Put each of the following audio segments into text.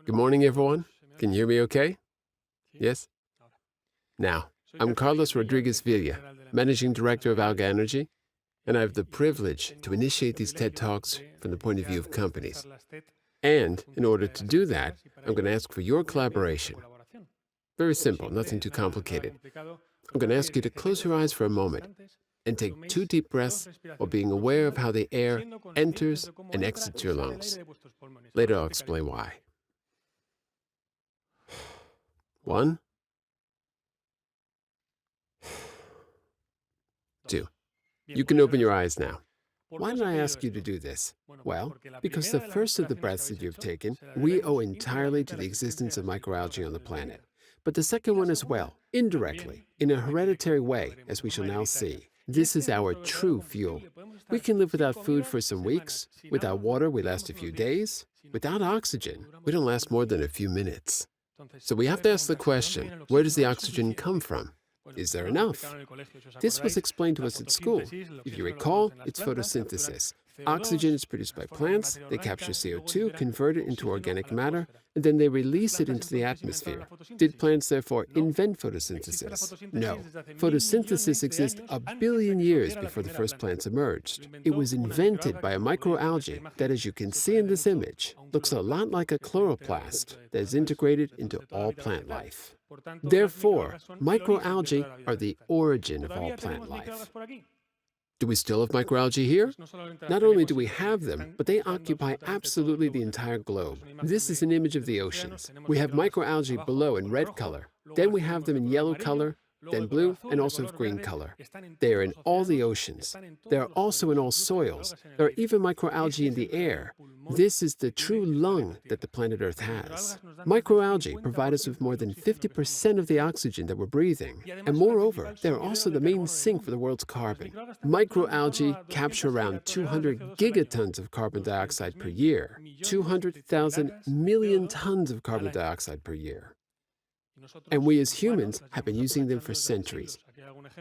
Good morning, everyone. Can you hear me okay? Yes? Now, I'm Carlos Rodríguez-Villa, Managing Director of AlgaEnergy, and I have the privilege to initiate these TED Talks from the point of view of companies. And in order to do that, I'm going to ask for your collaboration. Very simple, nothing too complicated. I'm going to ask you to close your eyes for a moment and take 2 deep breaths while being aware of how the air enters and exits your lungs. Later, I'll explain why. 1, 2. You can open your eyes now. Why did I ask you to do this? Well, because the first of the breaths that you've taken, we owe entirely to the existence of microalgae on the planet. But the second one as well, indirectly, in a hereditary way, as we shall now see. This is our true fuel. We can live without food for some weeks. Without water, we last a few days. Without oxygen, we don't last more than a few minutes. So we have to ask the question, where does the oxygen come from? Is there enough? This was explained to us at school. If you recall, it's photosynthesis. Oxygen is produced by plants, they capture CO2, convert it into organic matter, and then they release it into the atmosphere. Did plants therefore invent photosynthesis? No. Photosynthesis exists a billion years before the first plants emerged. It was invented by a microalgae that, as you can see in this image, looks a lot like a chloroplast that is integrated into all plant life. Therefore, microalgae are the origin of all plant life. Do we still have microalgae here? Not only do we have them, but they occupy absolutely the entire globe. This is an image of the oceans. We have microalgae below in red color. Then we have them in yellow color, then blue, and also green color. They are in all the oceans. They are also in all soils. There are even microalgae in the air. This is the true lung that the planet Earth has. Microalgae provide us with more than 50% of the oxygen that we're breathing. And moreover, they are also the main sink for the world's carbon. Microalgae capture around 200 gigatons of carbon dioxide per year, 200,000 million tons of carbon dioxide per year. And we as humans have been using them for centuries.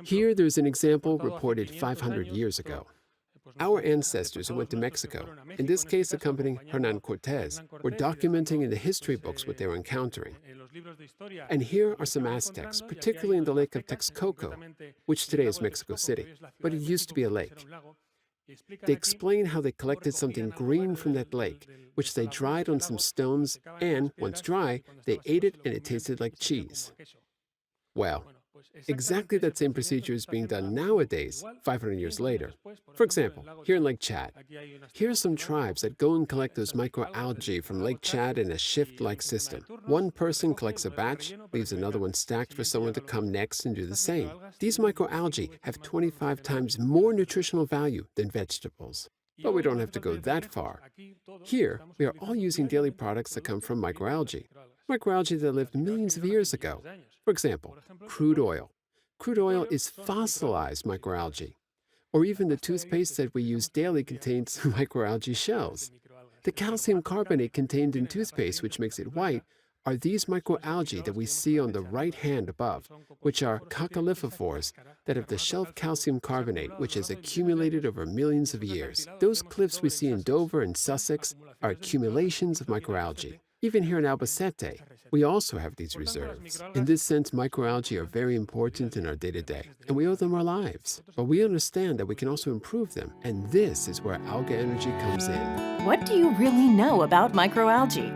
Here there's an example reported 500 years ago. Our ancestors who went to Mexico, in this case accompanying Hernán Cortés, were documenting in the history books what they were encountering. And here are some Aztecs, particularly in the lake of Texcoco, which today is Mexico City, but it used to be a lake. They explain how they collected something green from that lake, which they dried on some stones, and, once dry, they ate it and it tasted like cheese. Well, exactly that same procedure is being done nowadays, 500 years later. For example, here in Lake Chad, here are some tribes that go and collect those microalgae from Lake Chad in a shift-like system. One person collects a batch, leaves another one stacked for someone to come next and do the same. These microalgae have 25 times more nutritional value than vegetables. But we don't have to go that far. Here, we are all using daily products that come from microalgae. Microalgae that lived millions of years ago. For example, crude oil. Crude oil is fossilized microalgae. Or even the toothpaste that we use daily contains microalgae shells. The calcium carbonate contained in toothpaste, which makes it white, are these microalgae that we see on the right hand above, which are coccolithophores that have the shell of calcium carbonate, which has accumulated over millions of years. Those cliffs we see in Dover and Sussex are accumulations of microalgae. Even here in Albacete, we also have these reserves. In this sense, microalgae are very important in our day-to-day, and we owe them our lives. But we understand that we can also improve them, and this is where AlgaEnergy comes in. What do you really know about microalgae?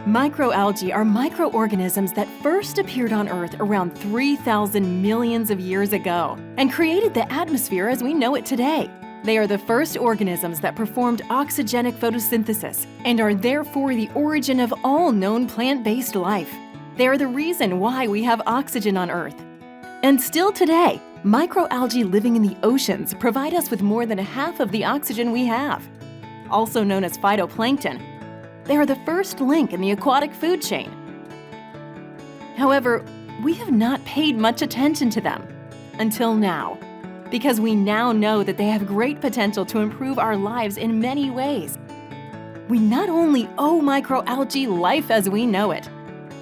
Microalgae are microorganisms that first appeared on Earth around 3,000 millions of years ago and created the atmosphere as we know it today. They are the first organisms that performed oxygenic photosynthesis and are therefore the origin of all known plant-based life. They are the reason why we have oxygen on Earth. And still today, microalgae living in the oceans provide us with more than half of the oxygen we have. Also known as phytoplankton, they are the first link in the aquatic food chain. However, we have not paid much attention to them until now, because we now know that they have great potential to improve our lives in many ways. We not only owe microalgae life as we know it,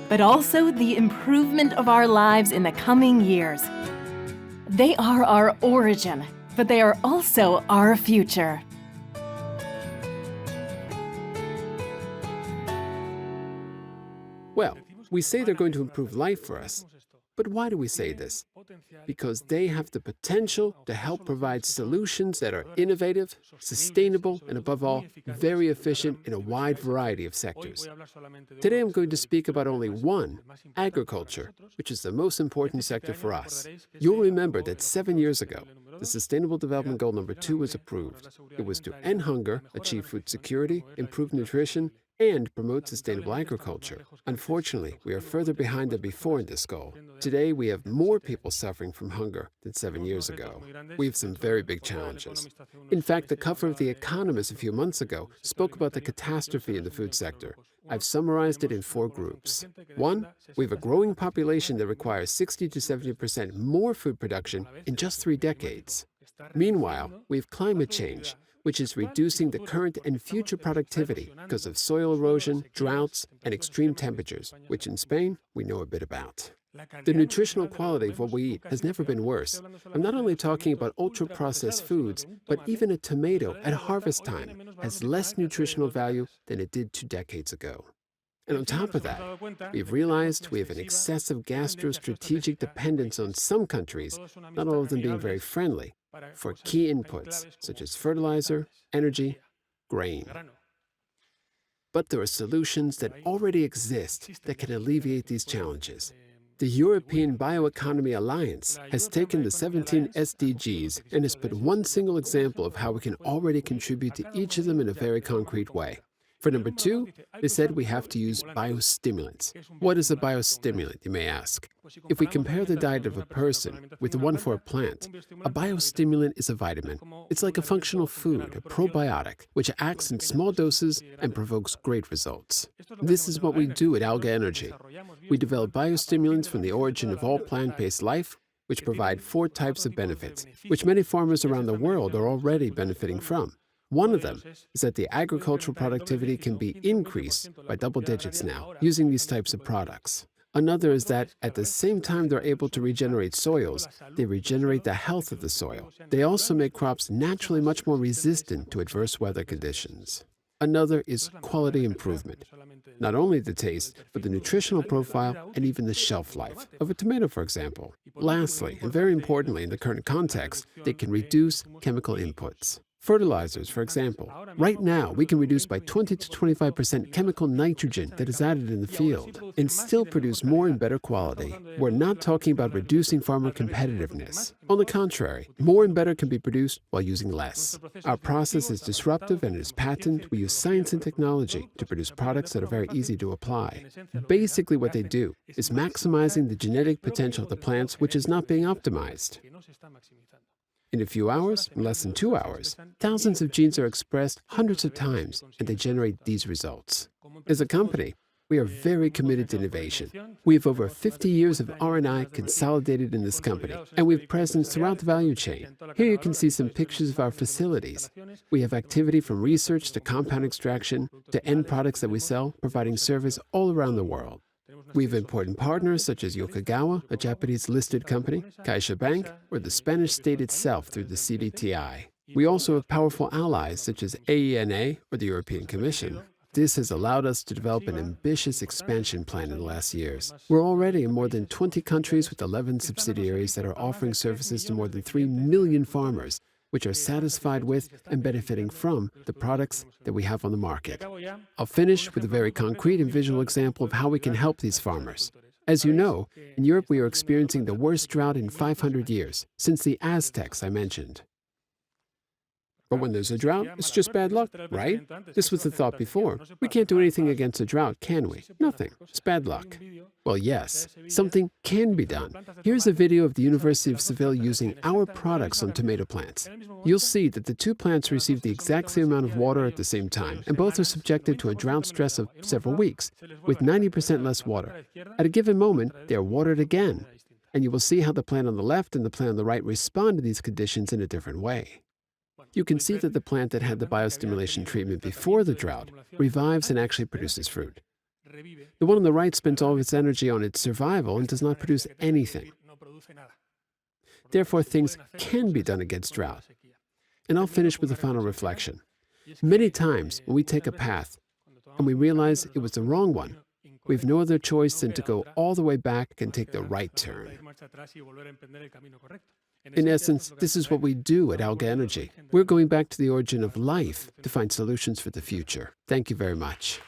but also the improvement of our lives in the coming years. They are our origin, but they are also our future. We say they're going to improve life for us. But why do we say this? Because they have the potential to help provide solutions that are innovative, sustainable, and above all, very efficient in a wide variety of sectors. Today I'm going to speak about only one, agriculture, which is the most important sector for us. You'll remember that 7 years ago, the Sustainable Development Goal number 2 was approved. It was to end hunger, achieve food security, improve nutrition, and promote sustainable agriculture. Unfortunately, we are further behind than before in this goal. Today, we have more people suffering from hunger than 7 years ago. We have some very big challenges. In fact, the cover of The Economist a few months ago spoke about the catastrophe in the food sector. I've summarized it in 4 groups. 1, we have a growing population that requires 60 to 70% more food production in just 3 decades. Meanwhile, we have climate change, which is reducing the current and future productivity because of soil erosion, droughts, and extreme temperatures, which in Spain we know a bit about. The nutritional quality of what we eat has never been worse. I'm not only talking about ultra-processed foods, but even a tomato at harvest time has less nutritional value than it did 2 decades ago. And on top of that, we've realized we have an excessive gastro-strategic dependence on some countries, not all of them being very friendly, for key inputs such as fertilizer, energy, grain. But there are solutions that already exist that can alleviate these challenges. The European Bioeconomy Alliance has taken the 17 SDGs and has put one single example of how we can already contribute to each of them in a very concrete way. For number 2, they said we have to use biostimulants. What is a biostimulant, you may ask? If we compare the diet of a person with the one for a plant, a biostimulant is a vitamin. It's like a functional food, a probiotic, which acts in small doses and provokes great results. This is what we do at AlgaEnergy. We develop biostimulants from the origin of all plant-based life, which provide 4 types of benefits, which many farmers around the world are already benefiting from. One of them is that the agricultural productivity can be increased by double digits now using these types of products. Another is that at the same time they're able to regenerate soils, they regenerate the health of the soil. They also make crops naturally much more resistant to adverse weather conditions. Another is quality improvement. Not only the taste, but the nutritional profile and even the shelf life of a tomato, for example. Lastly, and very importantly in the current context, they can reduce chemical inputs. Fertilizers, for example. Right now, we can reduce by 20 to 25% chemical nitrogen that is added in the field and still produce more and better quality. We're not talking about reducing farmer competitiveness. On the contrary, more and better can be produced while using less. Our process is disruptive and it is patented. We use science and technology to produce products that are very easy to apply. Basically, what they do is maximizing the genetic potential of the plants, which is not being optimized. In a few hours, in less than 2 hours, thousands of genes are expressed hundreds of times, and they generate these results. As a company, we are very committed to innovation. We have over 50 years of R&I consolidated in this company, and we have presence throughout the value chain. Here you can see some pictures of our facilities. We have activity from research to compound extraction to end products that we sell, providing service all around the world. We have important partners such as Yokogawa, a Japanese-listed company, CaixaBank, or the Spanish state itself through the CDTI. We also have powerful allies such as AENA or the European Commission. This has allowed us to develop an ambitious expansion plan in the last years. We're already in more than 20 countries with 11 subsidiaries that are offering services to more than 3 million farmers, which are satisfied with and benefiting from the products that we have on the market. I'll finish with a very concrete and visual example of how we can help these farmers. As you know, in Europe we are experiencing the worst drought in 500 years, since the Aztecs I mentioned. But when there's a drought, it's just bad luck, right? This was the thought before. We can't do anything against a drought, can we? Nothing. It's bad luck. Well, yes, something can be done. Here's a video of the University of Seville using our products on tomato plants. You'll see that the 2 plants receive the exact same amount of water at the same time, and both are subjected to a drought stress of several weeks, with 90% less water. At a given moment, they are watered again, and you will see how the plant on the left and the plant on the right respond to these conditions in a different way. You can see that the plant that had the biostimulation treatment before the drought revives and actually produces fruit. The one on the right spends all of its energy on its survival and does not produce anything. Therefore, things can be done against drought. And I'll finish with a final reflection. Many times when we take a path and we realize it was the wrong one, We've no other choice than to go all the way back and take the right turn. In essence, this is what we do at AlgaEnergy. We're going back to the origin of life to find solutions for the future. Thank you very much.